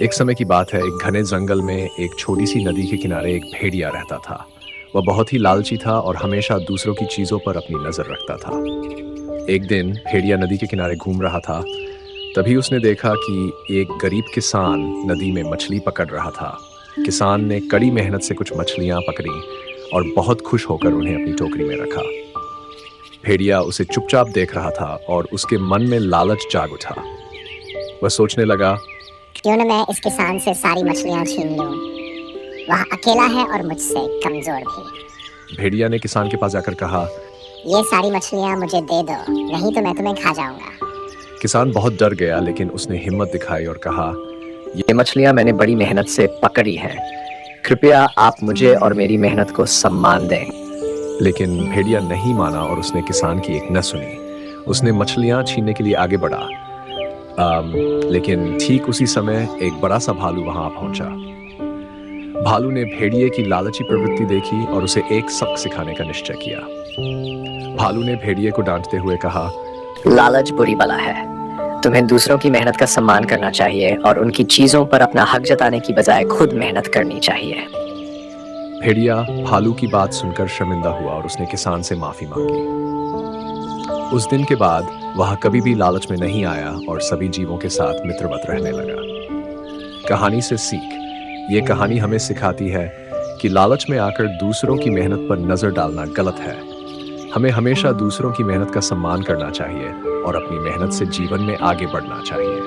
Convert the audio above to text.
एक समय की बात है, एक घने जंगल में एक छोटी सी नदी के किनारे एक भेड़िया रहता था। वह बहुत ही लालची था और हमेशा दूसरों की चीजों पर अपनी नजर रखता था। एक दिन भेड़िया नदी के किनारे घूम रहा था। तभी उसने देखा कि एक गरीब किसान नदी में मछली पकड़ रहा था। किसान ने कड़ी मेहनत से कुछ मछलियां पकड़ी और बहुत खुश होकर उन्हें अपनी टोकरी में रखा। भेड़िया उसे चुपचाप देख रहा था और उसके मन में लालच जाग उठा। वह सोचने लगा, क्यों न मैं इस किसान से सारी मछलियां छीन लूं। वह अकेला है और मुझसे कमजोर भी। भेड़िया ने किसान के पास जाकर कहा। ये सारी मछलियां मुझे दे दो, नहीं तो मैं तुम्हें खा जाऊंगा। किसान बहुत डर गया, लेकिन उसने हिम्मत दिखाई और कहा, ये मछलियां मैंने बड़ी मेहनत से पकड़ी हैं। कृपया आप मुझे और मेरी मेहनत को सम्मान दें। लेकिन भेड़िया नहीं माना और उसने किसान की एक न सुनी। उसने मछलियां छीनने के लिए आगे बढ़ा। लेकिन ठीक उसी समय एक बड़ा सा भालू वहां पहुंचा। भालू ने भेड़िए की लालची प्रवृत्ति देखी और उसे एक सबक सिखाने का निश्चय किया। भालू ने भेड़िए को डांटते हुए कहा, लालच बुरी बला है। तुम्हें दूसरों की मेहनत का सम्मान करना चाहिए और उनकी चीजों पर अपना हक जताने की बजाय खुद मेहनत करनी चाहिए। भेड़िया भालू की बात सुनकर शर्मिंदा हुआ और उसने किसान से माफी मांगी। उस दिन के बाद वह कभी भी लालच में नहीं आया और सभी जीवों के साथ मित्रवत रहने लगा। कहानी से सीख। ये कहानी हमें सिखाती है कि लालच में आकर दूसरों की मेहनत पर नजर डालना गलत है। हमें हमेशा दूसरों की मेहनत का सम्मान करना चाहिए और अपनी मेहनत से जीवन में आगे बढ़ना चाहिए।